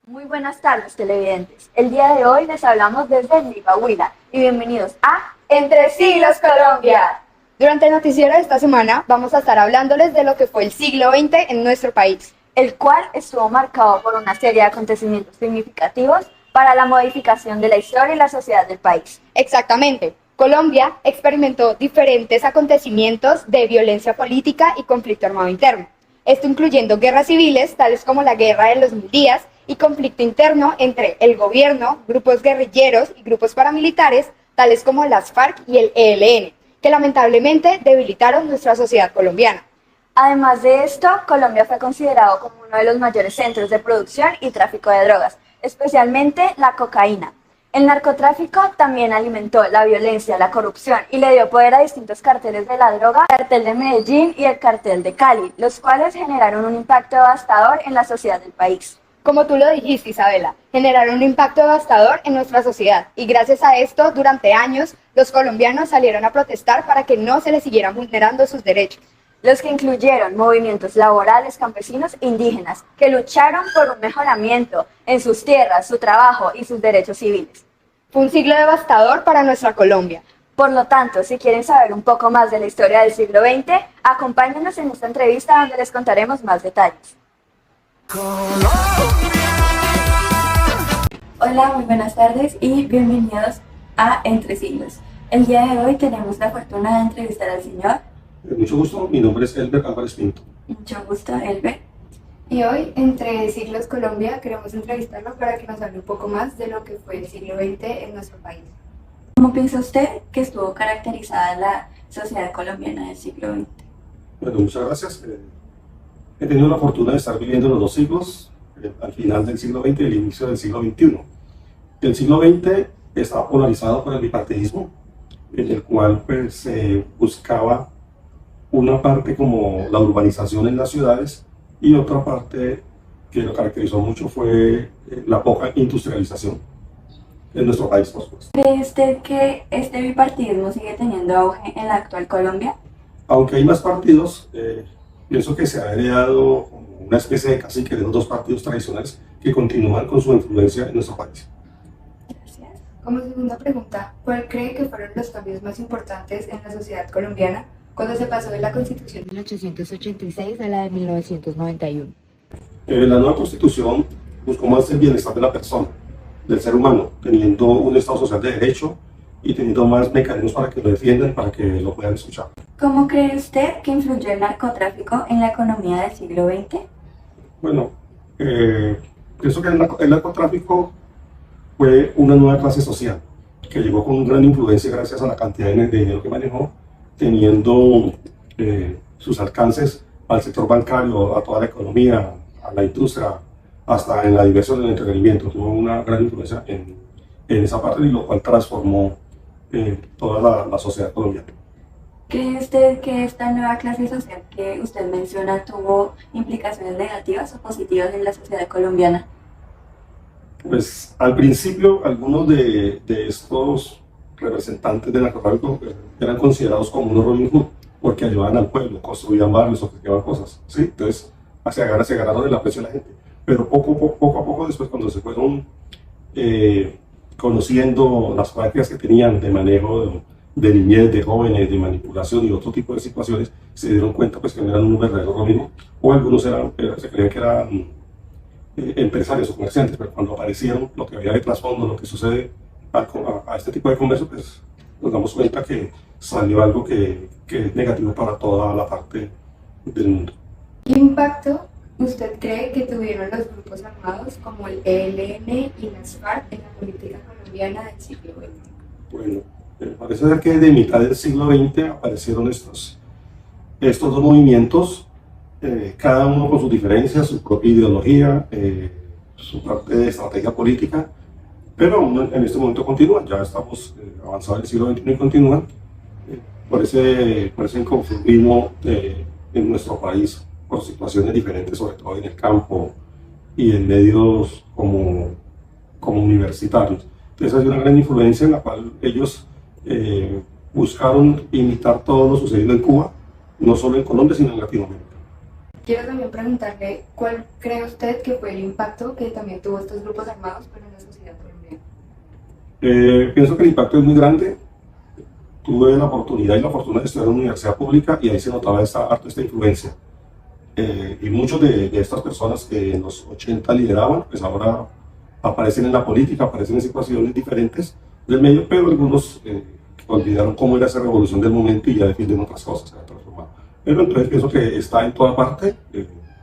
Muy buenas tardes, televidentes. El día de hoy les hablamos desde Lipahuila y bienvenidos a Entre Siglos Colombia. Durante el noticiero de esta semana vamos a estar hablándoles de lo que fue el siglo XX en nuestro país, el cual estuvo marcado por una serie de acontecimientos significativos para la modificación de la historia y la sociedad del país. Exactamente. Colombia experimentó diferentes acontecimientos de violencia política y conflicto armado interno. Esto incluyendo guerras civiles, tales como la Guerra de los 1000 días, y conflicto interno entre el gobierno, grupos guerrilleros y grupos paramilitares, tales como las FARC y el ELN, que lamentablemente debilitaron nuestra sociedad colombiana. Además de esto, Colombia fue considerado como uno de los mayores centros de producción y tráfico de drogas, especialmente la cocaína. El narcotráfico también alimentó la violencia, la corrupción y le dio poder a distintos carteles de la droga, el cartel de Medellín y el cartel de Cali, los cuales generaron un impacto devastador en la sociedad del país. Como tú lo dijiste, Isabela, generaron un impacto devastador en nuestra sociedad y gracias a esto, durante años, los colombianos salieron a protestar para que no se les siguieran vulnerando sus derechos. Los que incluyeron movimientos laborales, campesinos e indígenas, que lucharon por un mejoramiento en sus tierras, su trabajo y sus derechos civiles. Fue un siglo devastador para nuestra Colombia. Por lo tanto, si quieren saber un poco más de la historia del siglo XX, acompáñenos en esta entrevista donde les contaremos más detalles. Hola, muy buenas tardes y bienvenidos a Entre Siglos. El día de hoy tenemos la fortuna de entrevistar al señor. Mucho gusto, mi nombre es Elber Álvarez Pinto. Mucho gusto, Elber. Y hoy, Entre Siglos Colombia, queremos entrevistarlo para que nos hable un poco más de lo que fue el siglo XX en nuestro país. ¿Cómo piensa usted que estuvo caracterizada la sociedad colombiana del siglo XX? Bueno, muchas gracias. He tenido la fortuna de estar viviendo los dos siglos, al final del siglo XX y el inicio del siglo XXI. El siglo XX estaba polarizado por el bipartidismo, en el cual pues, se buscaba una parte como la urbanización en las ciudades y otra parte que lo caracterizó mucho fue la poca industrialización en nuestro país, por supuesto. ¿Cree usted que este bipartidismo sigue teniendo auge en la actual Colombia? Aunque hay más partidos, pienso que se ha heredado una especie de cacique de los dos partidos tradicionales que continúan con su influencia en nuestro país. Gracias. Como segunda pregunta, ¿cuál cree que fueron los cambios más importantes en la sociedad colombiana cuando se pasó de la Constitución de 1886 a la de 1991? La nueva Constitución buscó más el bienestar de la persona, del ser humano, teniendo un Estado social de derecho y teniendo más mecanismos para que lo defiendan, para que lo puedan escuchar. ¿Cómo cree usted que influyó el narcotráfico en la economía del siglo XX? Bueno, pienso que el narcotráfico fue una nueva clase social que llegó con gran influencia gracias a la cantidad de dinero que manejó, teniendo sus alcances al sector bancario, a toda la economía, a la industria, hasta en la diversión y el entretenimiento. Tuvo una gran influencia en esa parte, y lo cual transformó toda la sociedad colombiana. ¿Cree usted que esta nueva clase social que usted menciona tuvo implicaciones negativas o positivas en la sociedad colombiana? Pues al principio algunos de estos representantes del narcotráfico eran considerados como unos Robin Hood, porque ayudaban al pueblo, construían barrios, ofrecían cosas, ¿sí? Entonces se ganaron el aprecio de la gente. Pero poco a poco después, cuando se fueron conociendo las prácticas que tenían de manejo de niñez, de jóvenes, de manipulación y otro tipo de situaciones, se dieron cuenta pues, que no eran un verdadero Robin Hood, o algunos se creían que eran empresarios o comerciantes, pero cuando aparecieron lo que había de trasfondo, lo que sucede a este tipo de comercio, pues nos damos cuenta que salió algo que es negativo para toda la parte del mundo. ¿Qué impacto usted cree que tuvieron los grupos armados como el ELN y las FARC en la política colombiana del siglo XX? Bueno, parece ser que de mitad del siglo XX aparecieron estos dos movimientos, cada uno con sus diferencias, su propia ideología, su parte de estrategia política, pero aún en este momento continúan. Ya estamos avanzados en el siglo XXI y continúan por ese inconformismo en nuestro país, por situaciones diferentes, sobre todo en el campo y en medios como universitarios. Entonces hay una gran influencia en la cual ellos buscaron imitar todo lo sucedido en Cuba, no solo en Colombia, sino en Latinoamérica. Quiero también preguntarle, ¿cuál cree usted que fue el impacto que también tuvo estos grupos armados pero en la sociedad colombiana? Pienso que el impacto es muy grande. Tuve la oportunidad y la fortuna de estudiar en una universidad pública y ahí se notaba esta influencia. Y muchos de estas personas que en los 80 lideraban, pues ahora aparecen en la política, aparecen en situaciones diferentes del medio, pero algunos olvidaron cómo era esa revolución del momento y ya defienden otras cosas, se ha transformado. Pero entonces pienso que está en toda parte,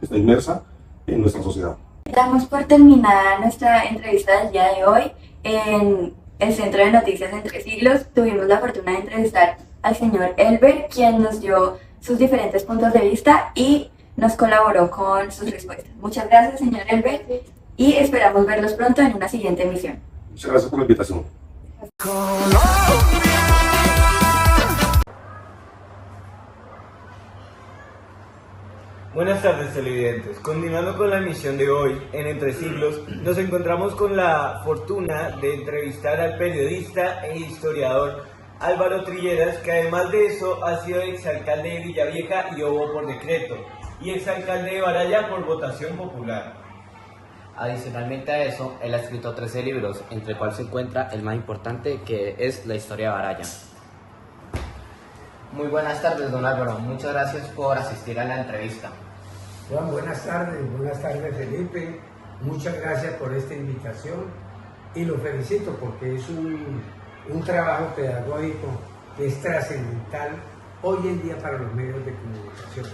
está inmersa en nuestra sociedad. Damos por terminada nuestra entrevista del día de hoy. En el Centro de Noticias Entre Siglos tuvimos la fortuna de entrevistar al señor Elber, quien nos dio sus diferentes puntos de vista y nos colaboró con sus respuestas. Muchas gracias, señor Elber, y esperamos verlos pronto en una siguiente emisión. Muchas gracias por la invitación. Buenas tardes, televidentes. Continuando con la emisión de hoy, en Entre Siglos, nos encontramos con la fortuna de entrevistar al periodista e historiador Álvaro Trilleras, que además de eso ha sido exalcalde de Villavieja y Obo por decreto, y exalcalde de Baraya por votación popular. Adicionalmente a eso, él ha escrito 13 libros, entre el cual se encuentra el más importante, que es La historia de Baraya. Muy buenas tardes, don Álvaro. Muchas gracias por asistir a la entrevista. Juan, buenas tardes Felipe, muchas gracias por esta invitación y lo felicito porque es un trabajo pedagógico que es trascendental hoy en día para los medios de comunicación.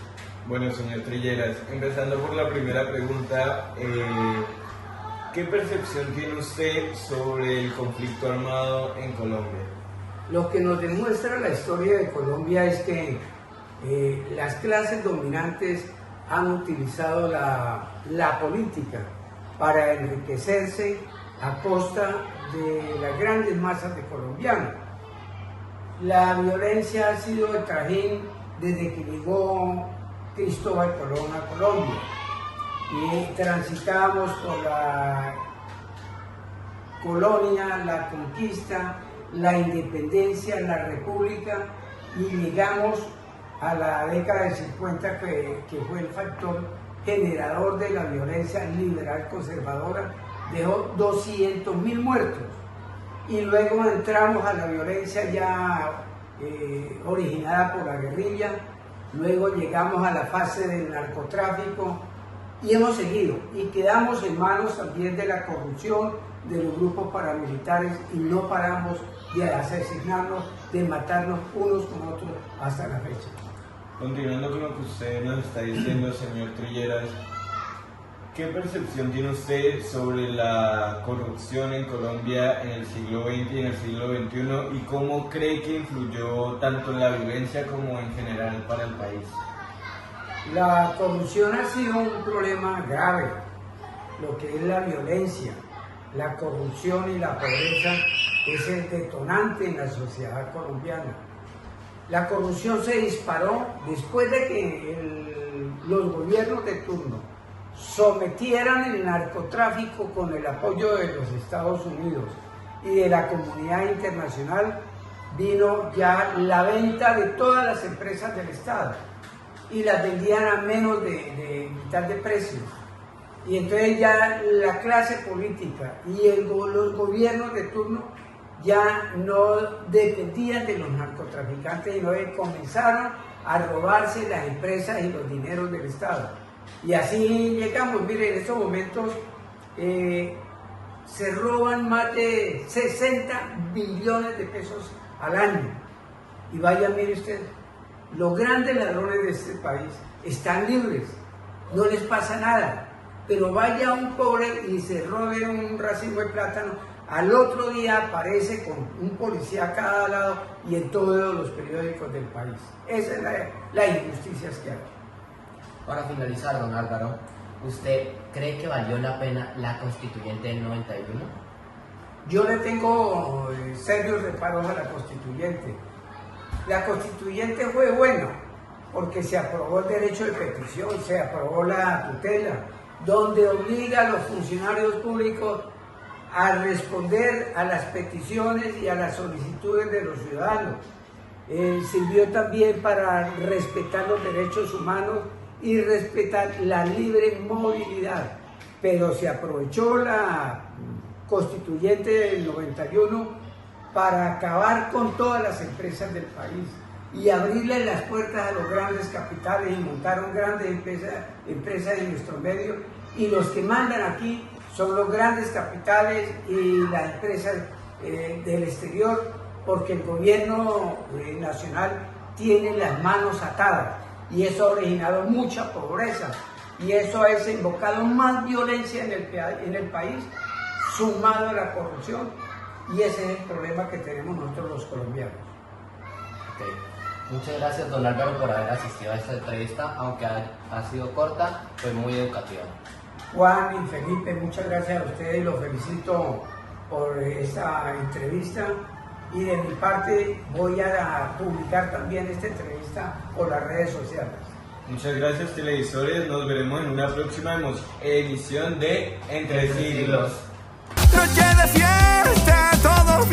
Bueno, señor Trilleras, empezando por la primera pregunta, ¿qué percepción tiene usted sobre el conflicto armado en Colombia? Lo que nos demuestra la historia de Colombia es que las clases dominantes han utilizado la política para enriquecerse a costa de las grandes masas de colombianos. La violencia ha sido el trajín desde que llegó Cristóbal Colón a Colombia y transitamos por la colonia, la conquista, la independencia, la república y llegamos a la década del 50 que fue el factor generador de la violencia liberal conservadora, dejó 200.000 muertos y luego entramos a la violencia ya originada por la guerrilla, luego llegamos a la fase del narcotráfico y hemos seguido y quedamos en manos también de la corrupción de los grupos paramilitares y no paramos de asesinarnos, de matarnos unos con otros hasta la fecha. Continuando con lo que usted nos está diciendo, señor Trilleras, ¿qué percepción tiene usted sobre la corrupción en Colombia en el siglo XX y en el siglo XXI y cómo cree que influyó tanto en la violencia como en general para el país? La corrupción ha sido un problema grave, lo que es la violencia, la corrupción y la pobreza es el detonante en la sociedad colombiana. La corrupción se disparó después de que los gobiernos de turno sometieran el narcotráfico con el apoyo de los Estados Unidos y de la comunidad internacional. Vino ya la venta de todas las empresas del Estado y las vendían a menos de mitad de precio. Y entonces ya la clase política y los gobiernos de turno ya no dependían de los narcotraficantes y no comenzaron a robarse las empresas y los dineros del Estado. Y así llegamos, miren, en estos momentos se roban más de 60 billones de pesos al año. Y vaya, mire usted, los grandes ladrones de este país están libres, no les pasa nada. Pero vaya un pobre y se robe un racimo de plátano, al otro día aparece con un policía a cada lado y en todos los periódicos del país. Esa es la injusticia que hay. Para finalizar, don Álvaro, ¿usted cree que valió la pena la constituyente del 91? Yo le tengo serios reparos a la constituyente. La constituyente fue buena porque se aprobó el derecho de petición, se aprobó la tutela, donde obliga a los funcionarios públicos a responder a las peticiones y a las solicitudes de los ciudadanos. sirvió también para respetar los derechos humanos y respetar la libre movilidad, pero se aprovechó la constituyente del 91 para acabar con todas las empresas del país y abrirle las puertas a los grandes capitales y montaron grandes empresas en nuestro medio, y los que mandan aquí son los grandes capitales y las empresas del exterior, porque el gobierno nacional tiene las manos atadas y eso ha originado mucha pobreza y eso ha desembocado más violencia en el país, sumado a la corrupción, y ese es el problema que tenemos nosotros los colombianos. Ok. Muchas gracias, don Álvaro, por haber asistido a esta entrevista, aunque ha sido corta, fue muy educativa. Juan y Felipe, muchas gracias a ustedes, los felicito por esta entrevista, y de mi parte voy a publicar también esta entrevista por las redes sociales. Muchas gracias, televisores. Nos veremos en una próxima emisión de Entre Siglos. Noche de fiesta, todo